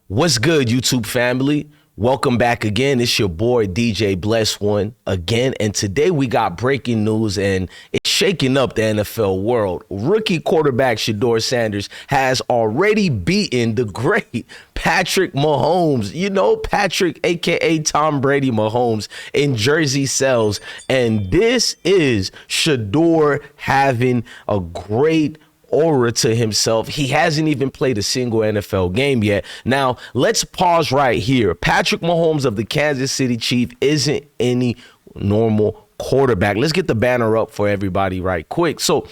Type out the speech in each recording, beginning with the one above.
What's good, YouTube family? Welcome back again. It's your boy DJ Bless One again, and today we got breaking news, and it's shaking up the NFL world. Rookie quarterback Shedeur Sanders has already beaten the great Patrick Mahomes. You know, Patrick, aka Tom Brady Mahomes, in jersey sales, and this is Shedeur having a great aura to himself. He hasn't even played a single NFL game yet. Now, let's pause right here. Patrick Mahomes of the Kansas City Chiefs isn't any normal quarterback. Let's get the banner up for everybody right quick. So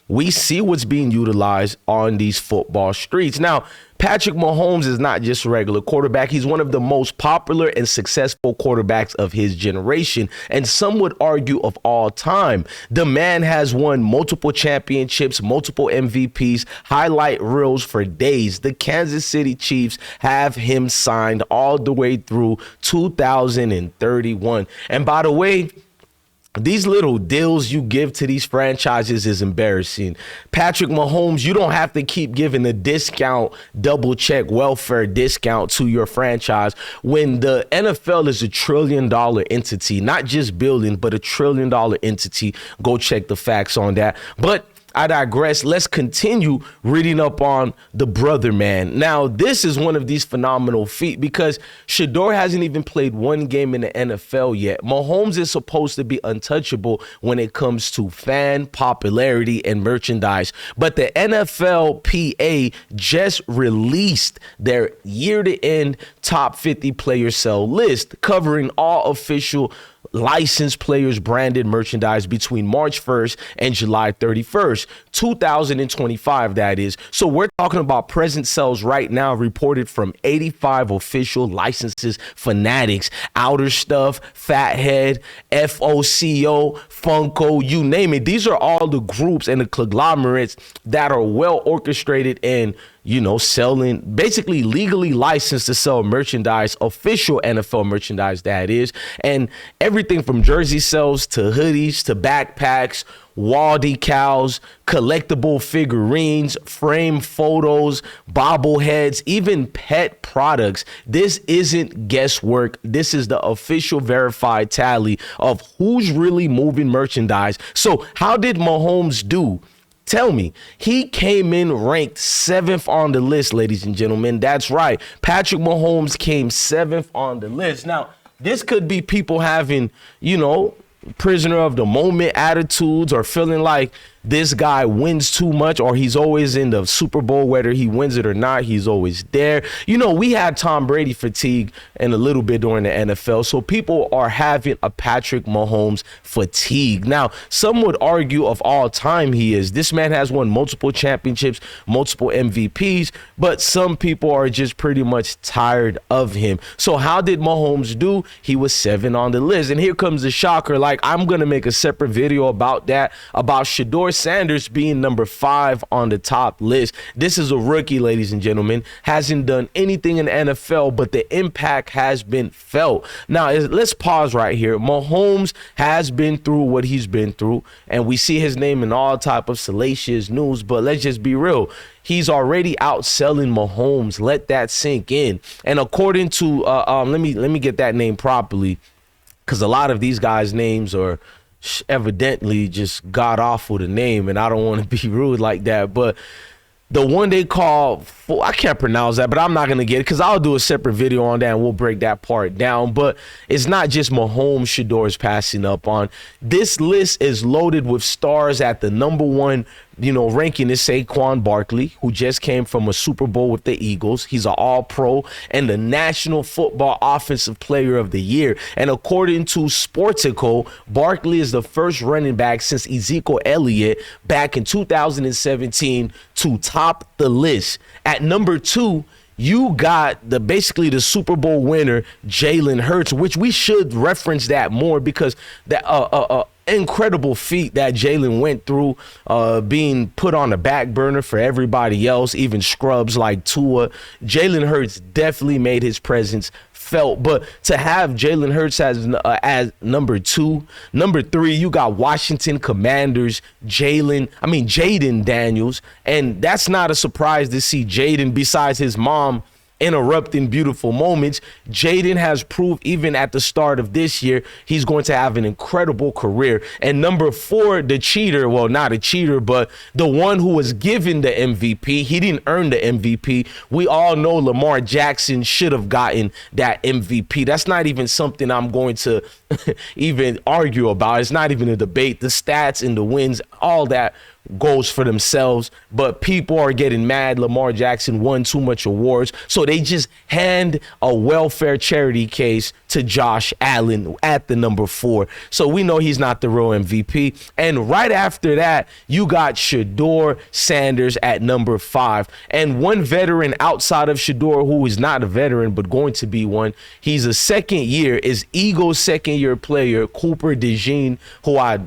we see what's being utilized on these football streets. Now, Patrick Mahomes is not just a regular quarterback. He's one of the most popular and successful quarterbacks of his generation, and some would argue of all time. The man has won multiple championships, multiple MVPs, highlight reels for days. The Kansas City Chiefs have him signed all the way through 2031. And by the way, these little deals you give to these franchises is embarrassing. Patrick Mahomes, you don't have to keep giving a discount, double check welfare discount to your franchise when the NFL is $1 trillion entity, not just building, but $1 trillion entity. Go check the facts on that. But I digress. Let's continue reading up on the brother man. Now, this is one of these phenomenal feats because Shedeur hasn't even played one game in the NFL yet. Mahomes is supposed to be untouchable when it comes to fan popularity and merchandise. But the NFLPA just released their year-to-end top 50 player sale list, covering all official licensed players branded merchandise between March 1st and July 31st, 2025, that is. So we're talking about present sales right now reported from 85 official licenses, Fanatics, Outer Stuff, Fathead, FOCO, Funko, you name it. These are all the groups and the conglomerates that are well orchestrated and, you know, selling, basically legally licensed to sell merchandise, official NFL merchandise, that is. And everything from jersey sales to hoodies to backpacks, wall decals, collectible figurines, frame photos, bobbleheads, even pet products. This isn't guesswork. This is the official verified tally of who's really moving merchandise. So how did Mahomes do? Tell me. He came in ranked 7th on the list, ladies and gentlemen. That's right. Patrick Mahomes came 7th on the list. Now, this could be people having, you know, prisoner of the moment attitudes, or feeling like this guy wins too much, or he's always in the Super Bowl, whether he wins it or not, he's always there. You know, we had Tom Brady fatigue and a little bit during the NFL, so people are having a Patrick Mahomes fatigue. Now, some would argue of all time he is. This man has won multiple championships, multiple MVPs, but some people are just pretty much tired of him. So how did Mahomes do? He was 7 on the list. And here comes the shocker. Like, I'm going to make a separate video about that, about Shedeur Sanders being number 5 on the top list. This is a rookie, ladies and gentlemen, hasn't done anything in the NFL, but the impact has been felt. Now, let's pause right here. Mahomes has been through what he's been through, and we see his name in all type of salacious news, but let's just be real. He's already outselling Mahomes. Let that sink in. And according to, let me get that name properly, because a lot of these guys' names are evidently just god awful to name, and I don't want to be rude like that, but the one they call, I can't pronounce that, but I'm not going to get it because I'll do a separate video on that and we'll break that part down. But it's not just Mahomes Shedeur is passing up on. This list is loaded with stars. At the number 1, you know, ranking is Saquon Barkley, who just came from a Super Bowl with the Eagles. He's an all-pro and the National Football Offensive Player of the Year. And according to Sportico, Barkley is the first running back since Ezekiel Elliott back in 2017 to top the list. At number 2, you got basically the Super Bowl winner, Jalen Hurts, which we should reference that more because that incredible feat that Jalen went through, being put on the back burner for everybody else, even scrubs like Tua. Jalen Hurts definitely made his presence felt. But to have Jalen Hurts as number 2, number 3, you got Washington Commanders, Jaden Daniels. And that's not a surprise to see Jaden, besides his mom interrupting beautiful moments. Jaden has proved even at the start of this year, he's going to have an incredible career. And number 4, the cheater, well, not a cheater, but the one who was given the MVP. He didn't earn the MVP. We all know Lamar Jackson should have gotten that MVP. That's not even something I'm going to even argue about. It's not even a debate. The stats and the wins, all that goes for themselves, but people are getting mad. Lamar Jackson won too much awards, so they just hand a welfare charity case to Josh Allen at the number 4. So we know he's not the real MVP. And right after that, you got Shedeur Sanders at number 5. And one veteran outside of Shedeur, who is not a veteran but going to be one, he's a second year, is Eagles' second year player, Cooper DeJean, who I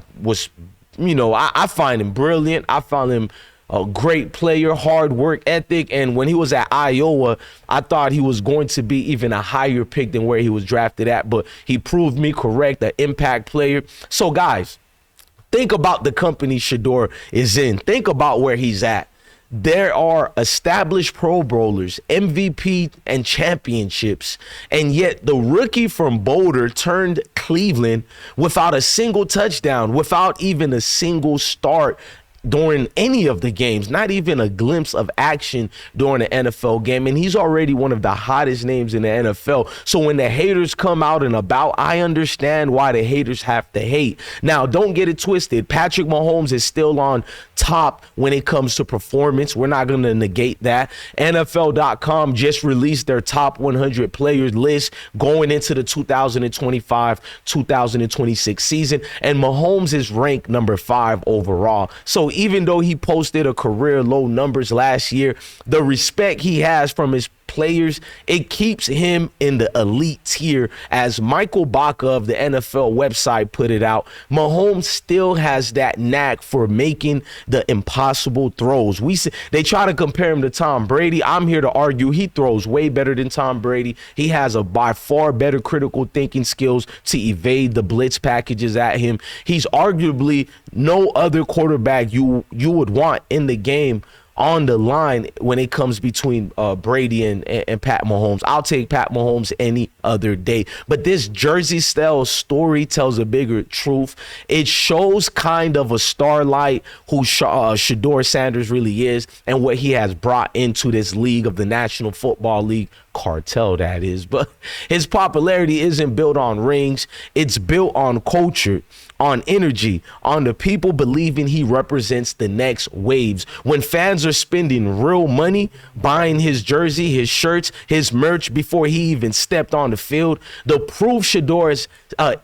find him brilliant. I found him a great player, hard work ethic. And when he was at Iowa, I thought he was going to be even a higher pick than where he was drafted at. But he proved me correct, an impact player. So, guys, think about the company Shedeur is in. Think about where he's at. There are established Pro Bowlers, MVP, and championships, and yet the rookie from Boulder turned Cleveland without a single touchdown, without even a single start during any of the games, not even a glimpse of action during an NFL game. And he's already one of the hottest names in the NFL. So when the haters come out and about, I understand why the haters have to hate. Now, don't get it twisted. Patrick Mahomes is still on top when it comes to performance. We're not going to negate that. NFL.com just released their top 100 players list going into the 2025-2026 season. And Mahomes is ranked number 5 overall. So even though he posted a career low numbers last year, the respect he has from his players, it keeps him in the elite tier. As Michael Baca of the NFL website put it out, Mahomes still has that knack for making the impossible throws. They try to compare him to Tom Brady. I'm here to argue he throws way better than Tom Brady. He has a by far better critical thinking skills to evade the blitz packages at him. He's arguably no other quarterback you would want in the game on the line when it comes between Brady and Pat Mahomes. I'll take Pat Mahomes any other day. But this Jersey style story tells a bigger truth. It shows kind of a starlight who Shedeur Sanders really is and what he has brought into this league of the National Football League cartel, that is. But his popularity isn't built on rings. It's built on culture, on energy, on the people believing he represents the next waves. When fans are spending real money buying his jersey, his shirts, his merch before he even stepped on the field, the proof Shedeur's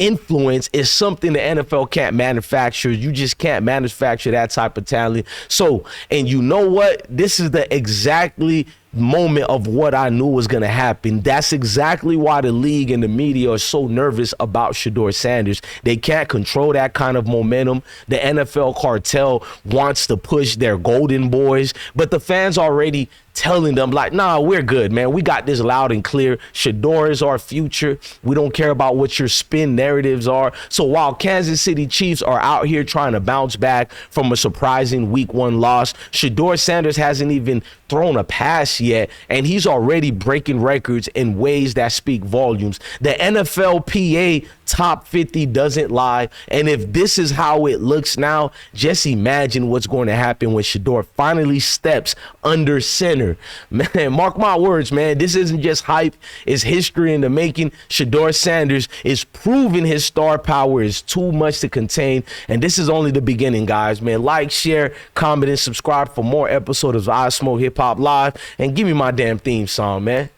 influence is something the NFL can't manufacture. You just can't manufacture that type of talent. So, and you know what? This is the exactly moment of what I knew was going to happen. That's exactly why the league and the media are so nervous about Shedeur Sanders. They can't control that kind of momentum. The NFL cartel wants to push their golden boys, but the fans already telling them like, nah, we're good, man. We got this loud and clear. Shedeur is our future. We don't care about what your spin narratives are. So while Kansas City Chiefs are out here trying to bounce back from a surprising week 1 loss, Shedeur Sanders hasn't even thrown a pass yet, and he's already breaking records in ways that speak volumes. The NFLPA top 50 doesn't lie, and if this is how it looks now, just imagine what's going to happen when Shedeur finally steps under center. Man, mark my words, man. This isn't just hype. It's history in the making. Shedeur Sanders is proving his star power is too much to contain, and this is only the beginning, guys, man. Like, share, comment, and subscribe for more episodes of I Smoke Hip Hop Live, and give me my damn theme song, man.